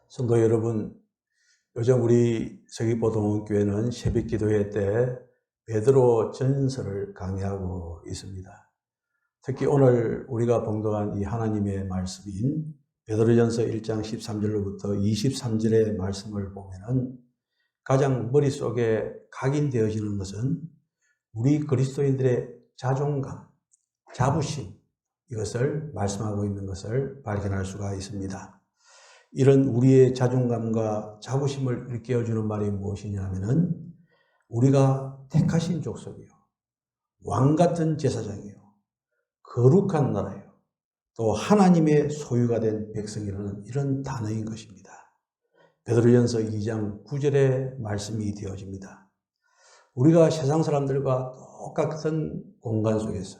성도 여러분, 요즘 우리 서귀포동원교회는 새벽기도회 때 베드로 전서를 강의하고 있습니다. 특히 오늘 우리가 봉독한 이 하나님의 말씀인 베드로전서 1장 13절로부터 23절의 말씀을 보면은 가장 머릿속에 각인되어지는 것은 우리 그리스도인들의 자존감, 자부심, 이것을 말씀하고 있는 것을 발견할 수가 있습니다. 이런 우리의 자존감과 자부심을 일깨워주는 말이 무엇이냐면은 우리가 택하신 족속이요, 왕같은 제사장이요, 거룩한 나라요, 또 하나님의 소유가 된 백성이라는 이런 단어인 것입니다. 베드로전서 2장 9절의 말씀이 되어집니다. 우리가 세상 사람들과 똑같은 공간 속에서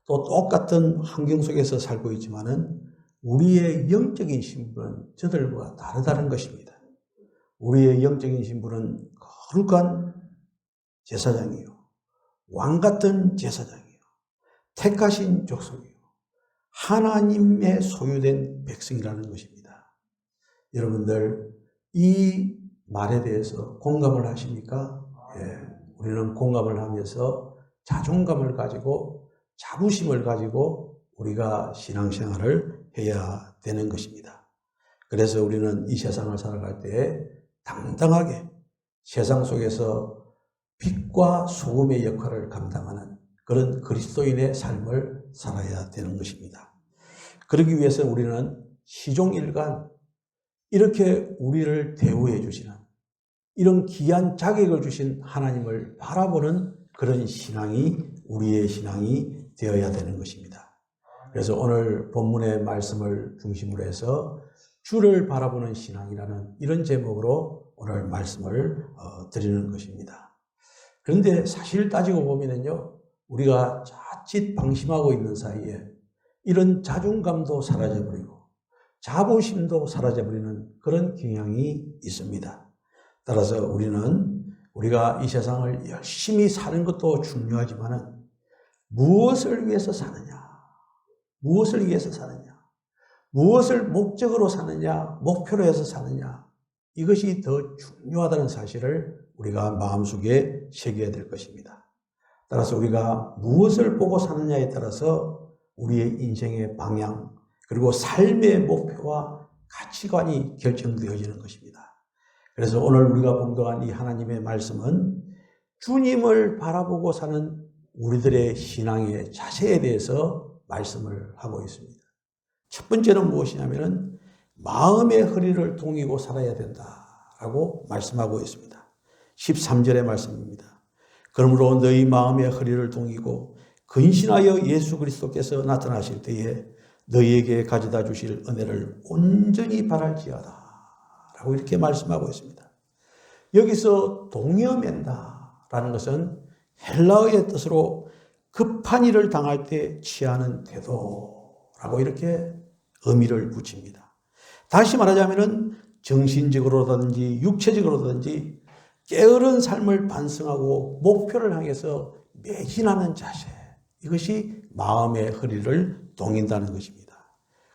또 똑같은 환경 속에서 살고 있지만은 우리의 영적인 신분은 저들과 다르다는 것입니다. 우리의 영적인 신분은 거룩한 제사장이요, 왕같은 제사장이요, 택하신 족속이요, 하나님의 소유된 백성이라는 것입니다. 여러분들 이 말에 대해서 공감을 하십니까? 예, 우리는 공감을 하면서 자존감을 가지고 자부심을 가지고 우리가 신앙생활을 해야 되는 것입니다. 그래서 우리는 이 세상을 살아갈 때 당당하게 세상 속에서 빛과 소금의 역할을 감당하는 그런 그리스도인의 삶을 살아야 되는 것입니다. 그러기 위해서 우리는 시종일관 이렇게 우리를 대우해 주시는 이런 귀한 자격을 주신 하나님을 바라보는 그런 신앙이 우리의 신앙이 되어야 되는 것입니다. 그래서 오늘 본문의 말씀을 중심으로 해서 주를 바라보는 신앙이라는 이런 제목으로 오늘 말씀을 드리는 것입니다. 그런데 사실 따지고 보면요, 우리가 자칫 방심하고 있는 사이에 이런 자존감도 사라져버리고 자부심도 사라져버리는 그런 경향이 있습니다. 따라서 우리가 이 세상을 열심히 사는 것도 중요하지만은 무엇을 위해서 사느냐, 무엇을 위해서 사느냐, 무엇을 목적으로 사느냐, 목표로 해서 사느냐, 이것이 더 중요하다는 사실을 우리가 마음속에 새겨야 될 것입니다. 따라서 우리가 무엇을 보고 사느냐에 따라서 우리의 인생의 방향, 그리고 삶의 목표와 가치관이 결정되어지는 것입니다. 그래서 오늘 우리가 봉독한 이 하나님의 말씀은 주님을 바라보고 사는 우리들의 신앙의 자세에 대해서 말씀을 하고 있습니다. 첫 번째는 무엇이냐면은 마음의 허리를 동이고 살아야 된다라고 말씀하고 있습니다. 13절의 말씀입니다. 그러므로 너희 마음의 허리를 동이고 근신하여 예수 그리스도께서 나타나실 때에 너희에게 가져다 주실 은혜를 온전히 바랄지어다 라고 이렇게 말씀하고 있습니다. 여기서 동여맨다라는 것은 헬라어의 뜻으로 급한 일을 당할 때 취하는 태도라고 이렇게 의미를 붙입니다. 다시 말하자면 정신적으로든지 육체적으로든지 게으른 삶을 반성하고 목표를 향해서 매진하는 자세, 이것이 마음의 허리를 동인다는 것입니다.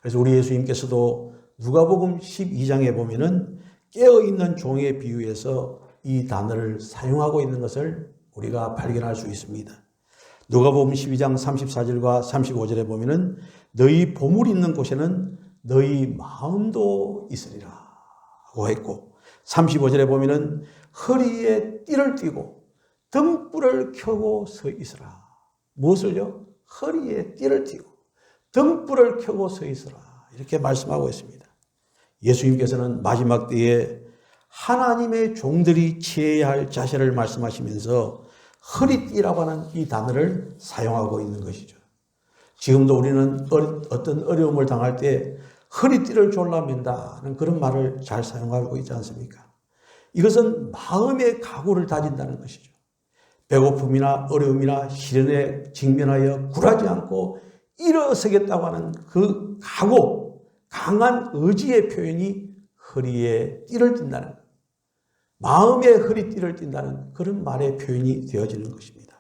그래서 우리 예수님께서도 누가복음 12장에 보면은 깨어있는 종에 비유해서 이 단어를 사용하고 있는 것을 우리가 발견할 수 있습니다. 누가복음 12장 34절과 35절에 보면은 너희 보물 있는 곳에는 너희 마음도 있으리라 하고 했고, 35절에 보면은 허리에 띠를 띠고 등불을 켜고 서 있으라. 무엇을요? 허리에 띠를 띠고 등불을 켜고 서 있으라. 이렇게 말씀하고 있습니다. 예수님께서는 마지막 때에 하나님의 종들이 취해야 할 자세를 말씀하시면서 허리띠라고 하는 이 단어를 사용하고 있는 것이죠. 지금도 우리는 어떤 어려움을 당할 때 허리띠를 졸라맨다는 그런 말을 잘 사용하고 있지 않습니까? 이것은 마음의 각오를 다진다는 것이죠. 배고픔이나 어려움이나 시련에 직면하여 굴하지 않고 일어서겠다고 하는 그 각오, 강한 의지의 표현이 허리에 띠를 띈다는 것, 마음의 허리띠를 띈다는 그런 말의 표현이 되어지는 것입니다.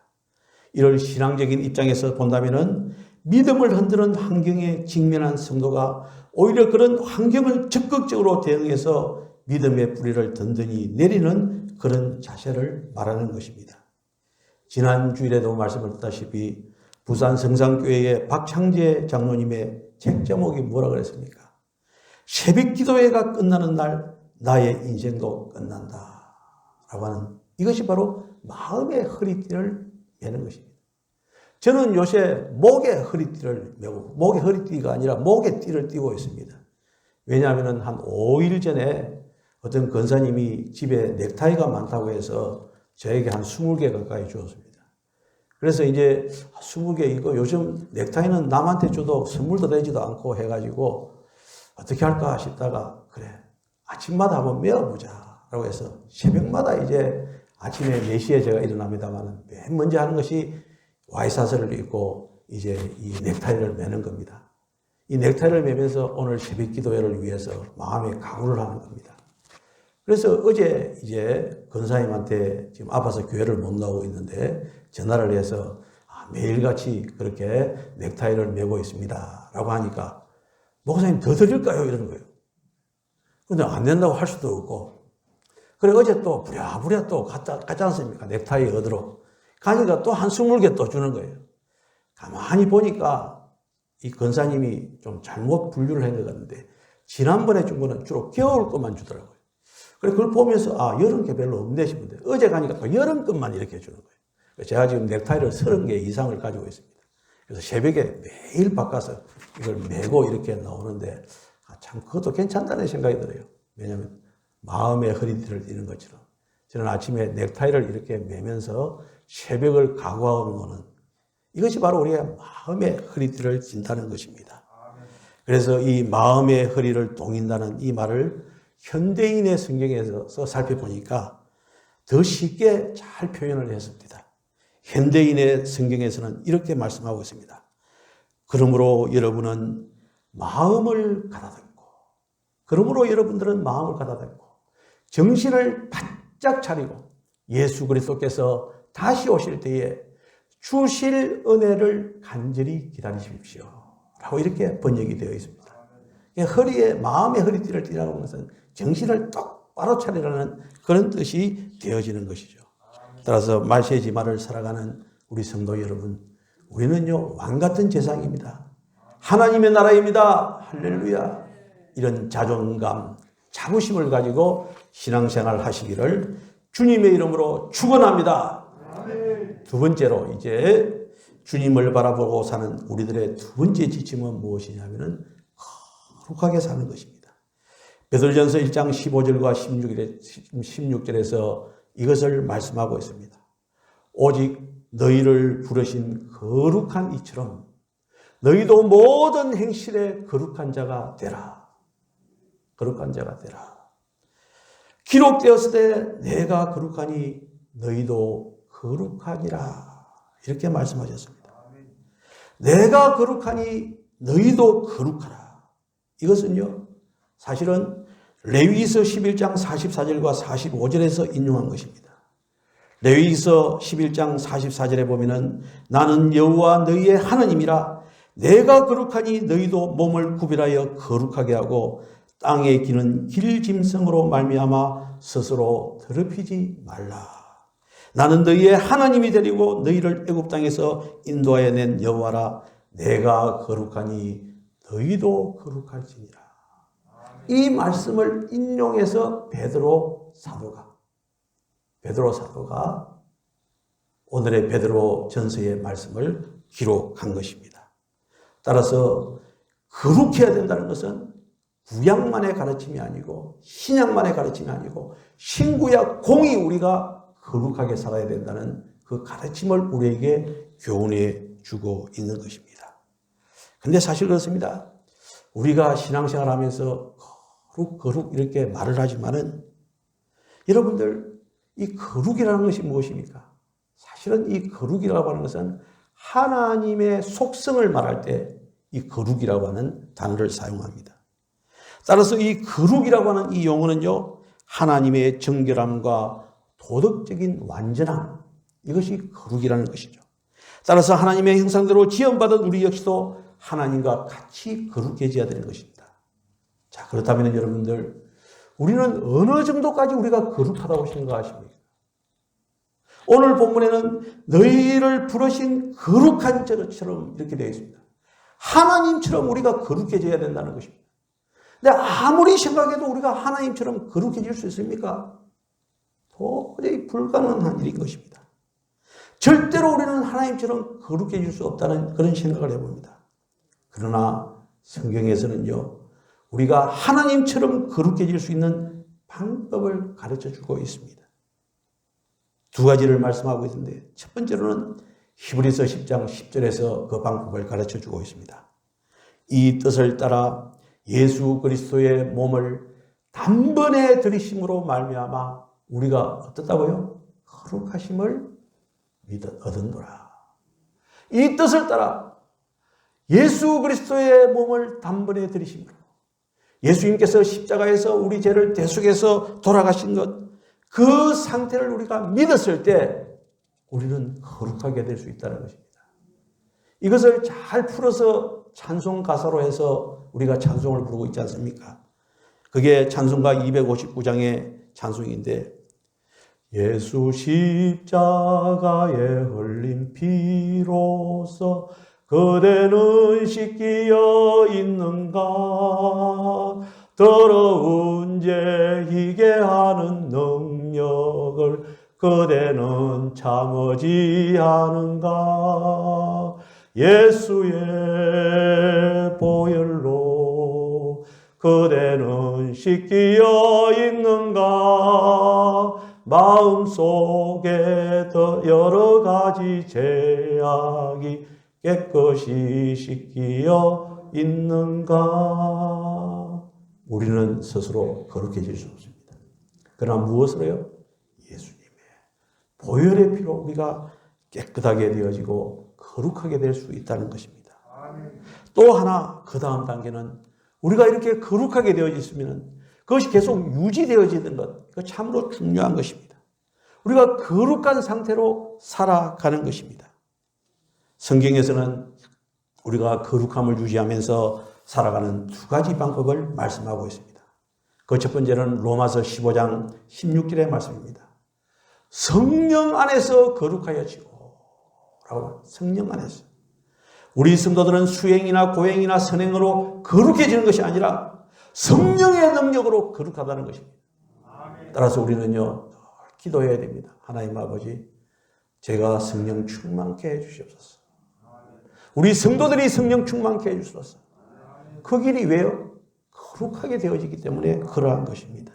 이를 신앙적인 입장에서 본다면은 믿음을 흔드는 환경에 직면한 성도가 오히려 그런 환경을 적극적으로 대응해서 믿음의 뿌리를 든든히 내리는 그런 자세를 말하는 것입니다. 지난 주일에도 말씀을 드렸다시피 부산 성산교회의 박창재 장로님의 책 제목이 뭐라 그랬습니까? 새벽 기도회가 끝나는 날 나의 인생도 끝난다 라고 하는, 이것이 바로 마음의 허리띠를 매는 것입니다. 저는 요새 목에 허리띠를 매고, 목에 허리띠가 아니라 목에 띠를 띠고 있습니다. 왜냐하면 한 5일 전에 어떤 권사님이 집에 넥타이가 많다고 해서 저에게 한 20개 가까이 주었습니다. 그래서 이제 20개, 이거 요즘 넥타이는 남한테 줘도 선물도 되지도 않고 해가지고 어떻게 할까 싶다가, 그래, 아침마다 한번 메어보자 라고 해서 새벽마다 이제 아침에 4시에 제가 일어납니다만 맨 먼저 하는 것이 와이사스를 입고 이제 이 넥타이를 매는 겁니다. 이 넥타이를 매면서 오늘 새벽 기도회를 위해서 마음의 각오를 하는 겁니다. 그래서 어제 이제 권사님한테 지금 아파서 교회를 못 나오고 있는데 전화를 해서 매일같이 그렇게 넥타이를 매고 있습니다 라고 하니까, 목사님 더 드릴까요? 이러는 거예요. 근데 안 된다고 할 수도 없고, 그래 어제 또 부랴부랴 또 갔지 않습니까? 넥타이 얻으러 가니까 또 한 20개 또 주는 거예요. 가만히 보니까 이 권사님이 좀 잘못 분류를 한 것 같은데, 지난번에 준 거는 주로 겨울 것만 주더라고요. 그래 그걸 보면서 여름 게 별로 없네 싶은데, 어제 가니까 또 여름 것만 이렇게 주는 거예요. 제가 지금 넥타이를 30개 이상을 가지고 있습니다. 그래서 새벽에 매일 바꿔서 이걸 메고 이렇게 나오는데, 참 그것도 괜찮다는 생각이 들어요. 왜냐하면 마음의 허리띠를 띠는 것처럼 저는 아침에 넥타이를 이렇게 매면서 새벽을 각오하는 것은, 이것이 바로 우리의 마음의 허리띠를 찐다는 것입니다. 그래서 이 마음의 허리를 동인다는 이 말을 현대인의 성경에서 살펴보니까 더 쉽게 잘 표현을 했습니다. 현대인의 성경에서는 이렇게 말씀하고 있습니다. 그러므로 여러분은 마음을 가다듬고, 그러므로 여러분들은 마음을 가다듬고 정신을 바짝 차리고 예수 그리스도께서 다시 오실 때에 주실 은혜를 간절히 기다리십시오 라고 이렇게 번역이 되어 있습니다. 허리에, 마음의 허리띠를 띠라는 것은 정신을 똑바로 차리라는 그런 뜻이 되어지는 것이죠. 따라서 말세지말을 살아가는 우리 성도 여러분, 우리는요 왕같은 재상입니다. 하나님의 나라입니다. 할렐루야. 이런 자존감, 자부심을 가지고 신앙생활 하시기를 주님의 이름으로 축원합니다. 두 번째로, 이제 주님을 바라보고 사는 우리들의 두 번째 지침은 무엇이냐면은 거룩하게 사는 것입니다. 베드로전서 1장 15절과 16절에서 이것을 말씀하고 있습니다. 오직 너희를 부르신 거룩한 이처럼 너희도 모든 행실에 거룩한 자가 되라. 거룩한 자가 되라. 기록되었을 때 내가 거룩하니 너희도 거룩하니라. 이렇게 말씀하셨습니다. 내가 거룩하니 너희도 거룩하라. 이것은요, 사실은 레위기서 11장 44절과 45절에서 인용한 것입니다. 레위기서 11장 44절에 보면은 나는 여호와 너희의 하나님이라 내가 거룩하니 너희도 몸을 구별하여 거룩하게 하고 땅에 기는 길짐승으로 말미암아 스스로 더럽히지 말라. 나는 너희의 하나님이 되리고 너희를 애굽 땅에서 인도하여 낸 여호와라. 내가 거룩하니 너희도 거룩할지니라. 이 말씀을 인용해서 베드로 사도가 오늘의 베드로 전서의 말씀을 기록한 것입니다. 따라서 거룩해야 된다는 것은 구약만의 가르침이 아니고 신약만의 가르침이 아니고 신구약 공이 우리가 거룩하게 살아야 된다는 그 가르침을 우리에게 교훈해 주고 있는 것입니다. 그런데 사실 그렇습니다. 우리가 신앙생활 하면서 거룩 이렇게 말을 하지만은 여러분들 이 거룩이라는 것이 무엇입니까? 사실은 이 거룩이라고 하는 것은 하나님의 속성을 말할 때 이 거룩이라고 하는 단어를 사용합니다. 따라서 이 거룩이라고 하는 이 용어는요, 하나님의 정결함과 도덕적인 완전함, 이것이 거룩이라는 것이죠. 따라서 하나님의 형상대로 지음받은 우리 역시도 하나님과 같이 거룩해져야 되는 것입니다. 자, 그렇다면 여러분들, 우리는 어느 정도까지 우리가 거룩하다고 생각하십니까? 오늘 본문에는 너희를 부르신 거룩한 자처럼 이렇게 되어 있습니다. 하나님처럼 우리가 거룩해져야 된다는 것입니다. 근데 아무리 생각해도 우리가 하나님처럼 거룩해질 수 있습니까? 도저히 불가능한 일인 것입니다. 절대로 우리는 하나님처럼 거룩해질 수 없다는 그런 생각을 해봅니다. 그러나 성경에서는요, 우리가 하나님처럼 거룩해질 수 있는 방법을 가르쳐 주고 있습니다. 두 가지를 말씀하고 있는데, 첫 번째로는 히브리서 10장 10절에서 그 방법을 가르쳐 주고 있습니다. 이 뜻을 따라 예수 그리스도의 몸을 단번에 들이심으로 말미암아 우리가 어떻다고요? 거룩하심을 얻은노라. 이 뜻을 따라 예수 그리스도의 몸을 단번에 들이심으로, 예수님께서 십자가에서 우리 죄를 대속해서 돌아가신 것, 그 상태를 우리가 믿었을 때 우리는 거룩하게 될 수 있다는 것입니다. 이것을 잘 풀어서 찬송 가사로 해서 우리가 찬송을 부르고 있지 않습니까? 그게 찬송가 259장의 찬송인데, 예수 십자가에 흘린 피로써 그대는 씻기어 있는가, 더러운 죄 희게 하는 능력을 그대는 참으지 않은가, 예수의 보혈로 그대는 씻기어 있는가, 마음속에 더 여러 가지 죄악이 깨끗이 씻기어 있는가. 우리는 스스로 거룩해질 수 없습니다. 그러나 무엇으로요? 예수님의 보혈의 피로 우리가 깨끗하게 되어지고 거룩하게 될 수 있다는 것입니다. 또 하나, 그 다음 단계는 우리가 이렇게 거룩하게 되어졌으면 그것이 계속 유지되어지는 것, 그 참으로 중요한 것입니다. 우리가 거룩한 상태로 살아가는 것입니다. 성경에서는 우리가 거룩함을 유지하면서 살아가는 두 가지 방법을 말씀하고 있습니다. 그 첫 번째는 로마서 15장 16절의 말씀입니다. 성령 안에서 거룩하여지고, 라고, 성령 안에서. 우리 성도들은 수행이나 고행이나 선행으로 거룩해지는 것이 아니라 성령의 능력으로 거룩하다는 것입니다. 따라서 우리는요, 기도해야 됩니다. 하나님 아버지, 제가 성령 충만케 해주시옵소서. 우리 성도들이 성령 충만케 해주소서. 그 길이 왜요? 거룩하게 되어지기 때문에 그러한 것입니다.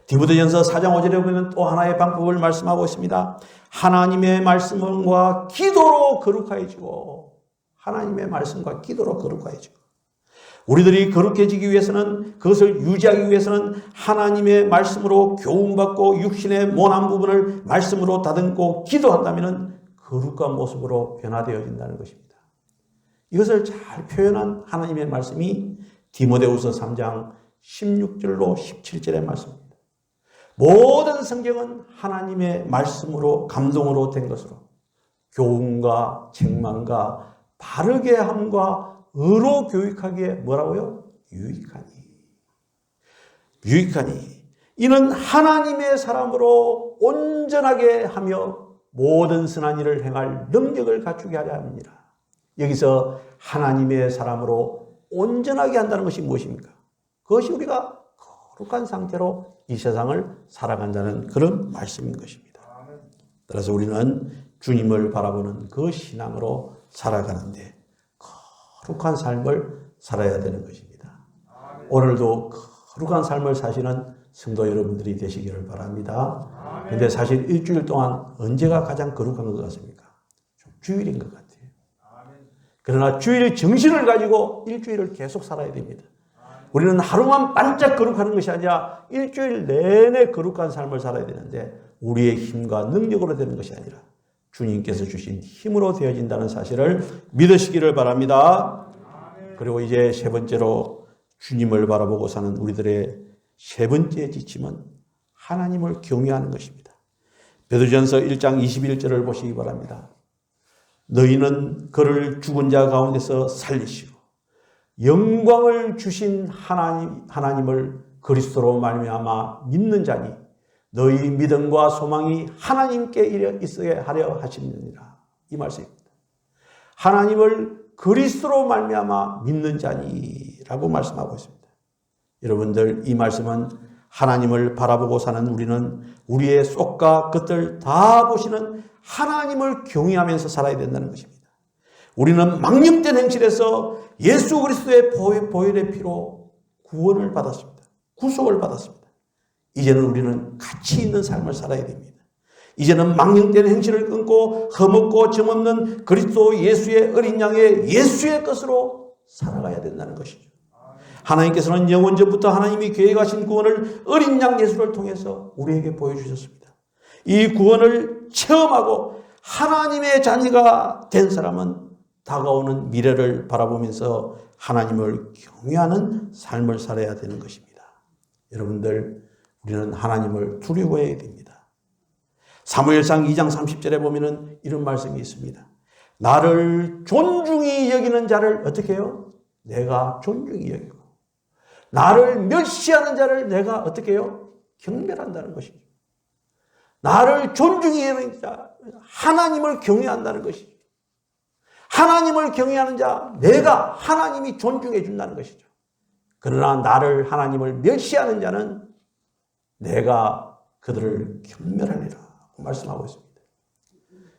디모데전서 4장 5절에 보면 또 하나의 방법을 말씀하고 있습니다. 하나님의 말씀과 기도로 거룩해지고, 하나님의 말씀과 기도로 거룩해지고, 우리들이 거룩해지기 위해서는, 그것을 유지하기 위해서는 하나님의 말씀으로 교훈받고 육신의 모난 부분을 말씀으로 다듬고 기도한다면 거룩한 모습으로 변화되어진다는 것입니다. 이것을 잘 표현한 하나님의 말씀이 디모데후서 3장 16절로 17절의 말씀입니다. 모든 성경은 하나님의 말씀으로 감동으로 된 것으로 교훈과 책망과 바르게 함과 의로 교육하기에 뭐라고요? 유익하니 이는 하나님의 사람으로 온전하게 하며 모든 선한 일을 행할 능력을 갖추게 하려 합니다. 여기서 하나님의 사람으로 온전하게 한다는 것이 무엇입니까? 그것이 우리가 거룩한 상태로 이 세상을 살아간다는 그런 말씀인 것입니다. 따라서 우리는 주님을 바라보는 그 신앙으로 살아가는데 거룩한 삶을 살아야 되는 것입니다. 오늘도 거룩한 삶을 사시는 성도 여러분들이 되시기를 바랍니다. 그런데 사실 일주일 동안 언제가 가장 거룩한 것 같습니까? 좀 주일인 것 같아요. 그러나 주일 정신을 가지고 일주일을 계속 살아야 됩니다. 우리는 하루만 반짝 거룩하는 것이 아니라 일주일 내내 거룩한 삶을 살아야 되는데 우리의 힘과 능력으로 되는 것이 아니라 주님께서 주신 힘으로 되어진다는 사실을 믿으시기를 바랍니다. 그리고 이제 세 번째로 주님을 바라보고 사는 우리들의 세 번째 지침은 하나님을 경외하는 것입니다. 베드로전서 1장 21절을 보시기 바랍니다. 너희는 그를 죽은 자 가운데서 살리시고 영광을 주신 하나님을 그리스도로 말미암아 믿는 자니 너희 믿음과 소망이 하나님께 있어야 하려 하심이니라. 이 말씀입니다. 하나님을 그리스도로 말미암아 믿는 자니라고 말씀하고 있습니다. 여러분들, 이 말씀은 하나님을 바라보고 사는 우리는 우리의 속과 겉을 다 보시는 하나님을 경외하면서 살아야 된다는 것입니다. 우리는 망령된 행실에서 예수 그리스도의 보혈의 피로 구원을 받았습니다. 구속을 받았습니다. 이제는 우리는 가치 있는 삶을 살아야 됩니다. 이제는 망령된 행실을 끊고 흠없고 정없는 그리스도 예수의 어린 양의 예수의 것으로 살아가야 된다는 것이죠. 하나님께서는 영원전부터 하나님이 계획하신 구원을 어린 양 예수를 통해서 우리에게 보여주셨습니다. 이 구원을 체험하고 하나님의 자녀가 된 사람은 다가오는 미래를 바라보면서 하나님을 경외하는 삶을 살아야 되는 것입니다. 여러분들, 우리는 하나님을 두려워해야 됩니다. 사무엘상 2장 30절에 보면은 이런 말씀이 있습니다. 나를 존중히 여기는 자를 어떻게 해요? 내가 존중히 여기고 나를 멸시하는 자를 내가 어떻게 해요? 경멸한다는 것이죠. 나를 존중히 여기는 자, 하나님을 경외한다는 것이죠. 하나님을 경외하는 자, 내가 하나님이 존중해 준다는 것이죠. 그러나 나를 하나님을 멸시하는 자는 내가 그들을 경멸하리라 말씀하고 있습니다.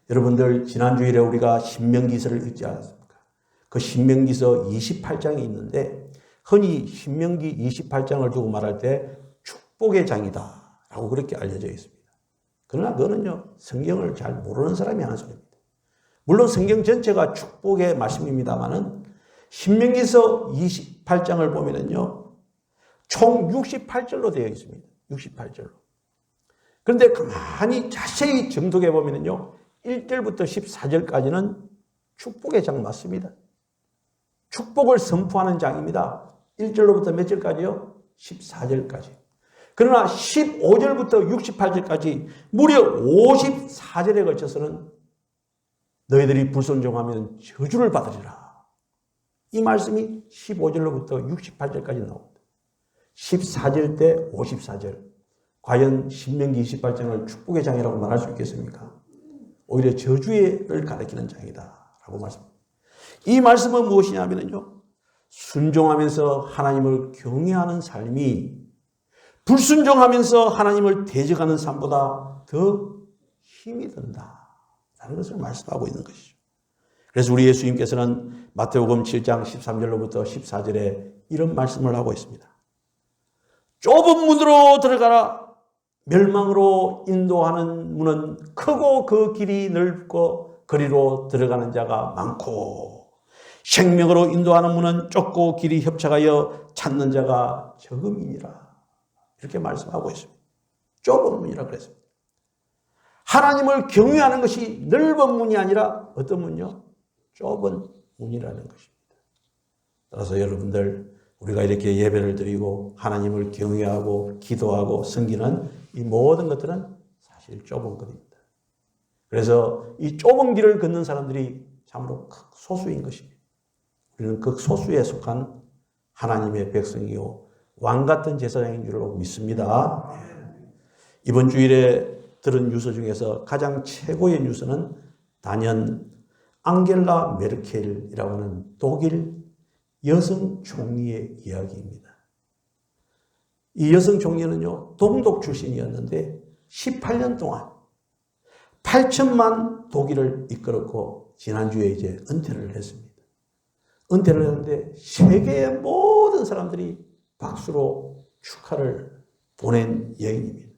여러분들, 지난 주일에 우리가 신명기서를 읽지 않았습니까? 그 신명기서 28장이 있는데 흔히 신명기 28장을 두고 말할 때 축복의 장이다 라고 그렇게 알려져 있습니다. 그러나 그거는요, 성경을 잘 모르는 사람이 하는 소리입니다. 물론 성경 전체가 축복의 말씀입니다만은 신명기서 28장을 보면은요, 총 68절로 되어 있습니다. 68절로. 그런데 가만히 자세히 정독해 보면은요, 1절부터 14절까지는 축복의 장 맞습니다. 축복을 선포하는 장입니다. 1절로부터 몇 절까지요? 14절까지. 그러나 15절부터 68절까지 무려 54절에 걸쳐서는 너희들이 불순종하면 저주를 받으리라. 이 말씀이 15절로부터 68절까지 나옵니다. 14절 때 54절. 과연 신명기 28장을 축복의 장이라고 말할 수 있겠습니까? 오히려 저주를 가리키는 장이다 라고 말씀합니다. 이 말씀은 무엇이냐면요, 순종하면서 하나님을 경외하는 삶이 불순종하면서 하나님을 대적하는 삶보다 더 힘이 든다라는 것을 말씀하고 있는 것이죠. 그래서 우리 예수님께서는 마태복음 7장 13절로부터 14절에 이런 말씀을 하고 있습니다. 좁은 문으로 들어가라. 멸망으로 인도하는 문은 크고 그 길이 넓고 거리로 들어가는 자가 많고 생명으로 인도하는 문은 좁고 길이 협착하여 찾는 자가 적음이니라. 이렇게 말씀하고 있습니다. 좁은 문이라 그랬습니다. 하나님을 경외하는 것이 넓은 문이 아니라 어떤 문이요? 좁은 문이라는 것입니다. 따라서 여러분들, 우리가 이렇게 예배를 드리고 하나님을 경외하고 기도하고 섬기는 이 모든 것들은 사실 좁은 것입니다. 그래서 이 좁은 길을 걷는 사람들이 참으로 극소수인 것입니다. 우리는 극소수에 속한 하나님의 백성이요 왕 같은 제사장인 줄로 믿습니다. 이번 주일에 들은 뉴스 중에서 가장 최고의 뉴스는 단연 앙겔라 메르켈이라고 하는 독일 여성 총리의 이야기입니다. 이 여성 총리는요, 동독 출신이었는데 18년 동안 8천만 독일을 이끌었고 지난주에 이제 은퇴를 했습니다. 은퇴를 했는데 세계의 모든 사람들이 박수로 축하를 보낸 여인입니다.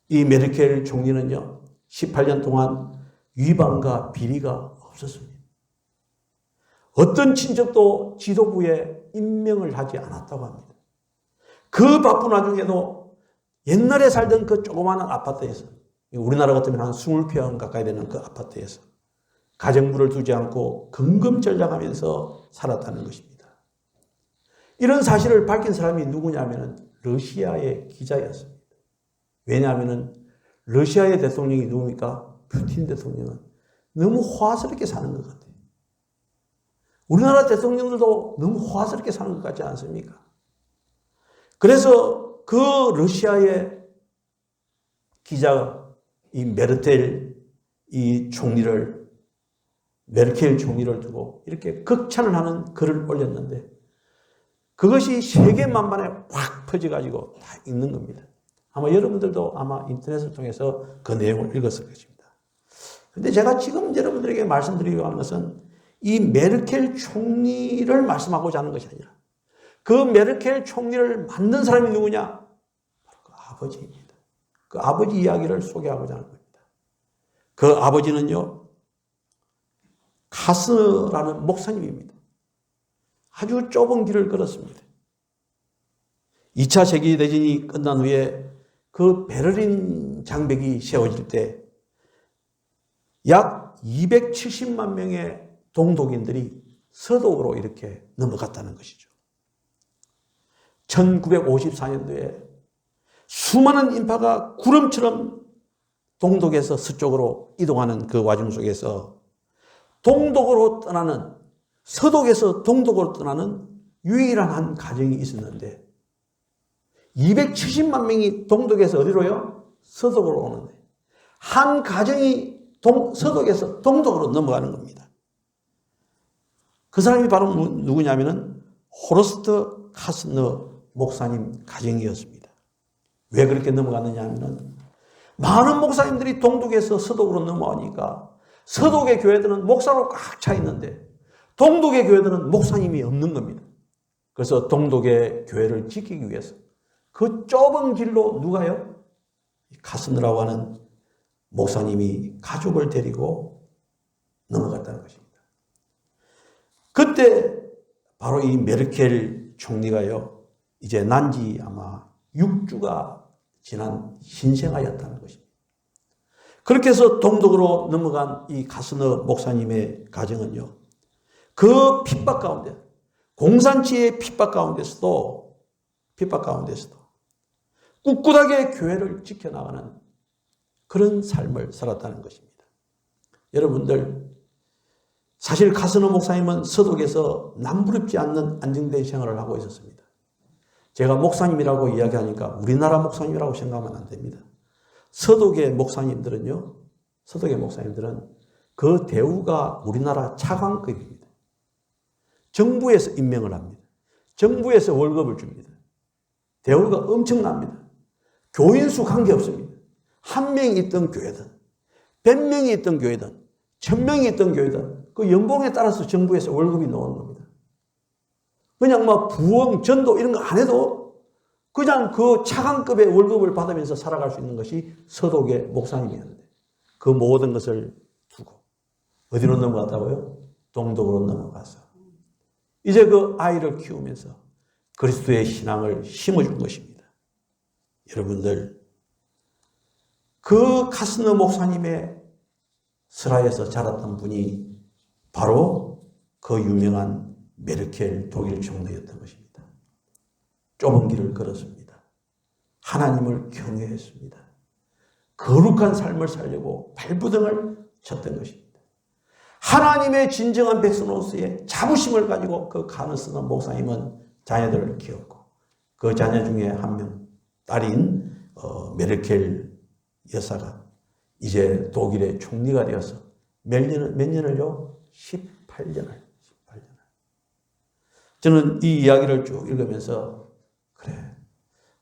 이 메르켈 총리는요, 18년 동안 위반과 비리가 없었습니다. 어떤 친척도 지도부에 임명을 하지 않았다고 합니다. 그 바쁜 와중에도 옛날에 살던 그 조그마한 아파트에서, 우리나라 같으면 한 20평 가까이 되는 그 아파트에서 가정부를 두지 않고 근검절약하면서 살았다는 것입니다. 이런 사실을 밝힌 사람이 누구냐면 러시아의 기자였습니다. 왜냐하면 러시아의 대통령이 누굽니까? 푸틴 대통령은 너무 화스럽게 사는 것 같아요. 우리나라 대통령들도 너무 호화스럽게 사는 것 같지 않습니까? 그래서 그 러시아의 기자가 이 메르켈 총리를 두고 이렇게 극찬을 하는 글을 올렸는데 그것이 세계 만반에 확 퍼져가지고 다 읽는 겁니다. 아마 여러분들도 아마 인터넷을 통해서 그 내용을 읽었을 것입니다. 그런데 제가 지금 여러분들에게 말씀드리려고 하는 것은 이 메르켈 총리를 말씀하고자 하는 것이 아니라 그 메르켈 총리를 만든 사람이 누구냐? 바로 그 아버지입니다. 그 아버지 이야기를 소개하고자 하는 겁니다. 그 아버지는요, 카스라는 목사님입니다. 아주 좁은 길을 걸었습니다. 2차 세계대전이 끝난 후에 그 베를린 장벽이 세워질 때 약 270만 명의 동독인들이 서독으로 이렇게 넘어갔다는 것이죠. 1954년도에 수많은 인파가 구름처럼 동독에서 서쪽으로 이동하는 그 와중 속에서 서독에서 동독으로 떠나는 유일한 한 가정이 있었는데 270만 명이 동독에서 어디로요? 서독으로 오는데 한 가정이 서독에서 동독으로 넘어가는 겁니다. 그 사람이 바로 누구냐면은 호르스트 카스너 목사님 가정이었습니다. 왜 그렇게 넘어갔느냐 하면은 많은 목사님들이 동독에서 서독으로 넘어가니까 서독의 교회들은 목사로 꽉 차 있는데 동독의 교회들은 목사님이 없는 겁니다. 그래서 동독의 교회를 지키기 위해서 그 좁은 길로 누가요? 카스너라고 하는 목사님이 가족을 데리고 넘어갔다는 것입니다. 그때 바로 이 메르켈 총리가요, 이제 난지 아마 6주가 지난 신생아였다는 것입니다. 그렇게 해서 동독으로 넘어간 이 카스너 목사님의 가정은요, 그 핍박 가운데, 공산치의 핍박 가운데서도 꿋꿋하게 교회를 지켜나가는 그런 삶을 살았다는 것입니다. 여러분들, 사실 카스너 목사님은 서독에서 남부럽지 않는 안정된 생활을 하고 있었습니다. 제가 목사님이라고 이야기하니까 우리나라 목사님이라고 생각하면 안 됩니다. 서독의 목사님들은 그 대우가 우리나라 차관급입니다. 정부에서 임명을 합니다. 정부에서 월급을 줍니다. 대우가 엄청납니다. 교인수 관계없습니다. 1명이 있던 교회든 100명이 있던 교회든 1000명이 있던 교회든 그 연봉에 따라서 정부에서 월급이 나오는 겁니다. 그냥 뭐 부흥, 전도 이런 거 안 해도 그냥 그 차관급의 월급을 받으면서 살아갈 수 있는 것이 서독의 목사님이었는데 그 모든 것을 두고 어디로 넘어갔다고요? 동독으로 넘어가서 이제 그 아이를 키우면서 그리스도의 신앙을 심어준 것입니다. 여러분들, 그 카스너 목사님의 스라에서 자랐던 분이 바로 그 유명한 메르켈 독일 총리였던 것입니다. 좁은 길을 걸었습니다. 하나님을 경외했습니다. 거룩한 삶을 살려고 발부등을 쳤던 것입니다. 하나님의 진정한 백성으로서의 자부심을 가지고 그 카스너 목사님은 자녀들을 키웠고 그 자녀 중에 한 명, 딸인 메르켈 여사가 이제 독일의 총리가 되어서 몇 년을요? 18년을. 저는 이 이야기를 쭉 읽으면서 그래,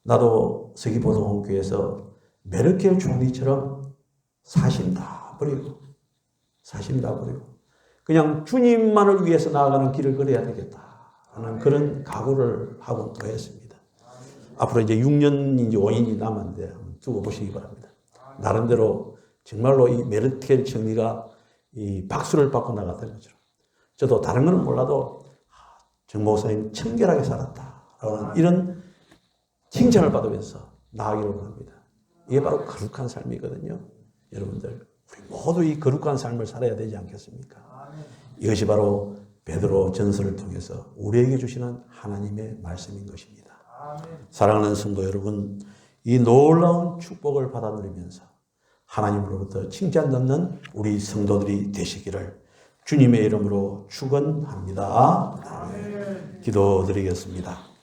나도 서기보성교회에서 메르켈 총리처럼 사심 다 버리고 그냥 주님만을 위해서 나아가는 길을 걸어야 되겠다라는 그런 각오를 하고 또 했습니다. 앞으로 이제 6년인지 5년이 남았는데 두고 보시기 바랍니다. 나름대로 정말로 이 메르켈 총리가 이 박수를 받고 나갔다는 거죠. 저도 다른 건 몰라도 정 목사님 청결하게 살았다라는 이런 칭찬을 받으면서 나아가기를 원합니다. 이게 바로 거룩한 삶이거든요. 여러분들, 우리 모두 이 거룩한 삶을 살아야 되지 않겠습니까? 이것이 바로 베드로 전서를 통해서 우리에게 주시는 하나님의 말씀인 것입니다. 사랑하는 성도 여러분, 이 놀라운 축복을 받아 누리면서 하나님으로부터 칭찬 듣는 우리 성도들이 되시기를 주님의 이름으로 축원합니다. 기도드리겠습니다.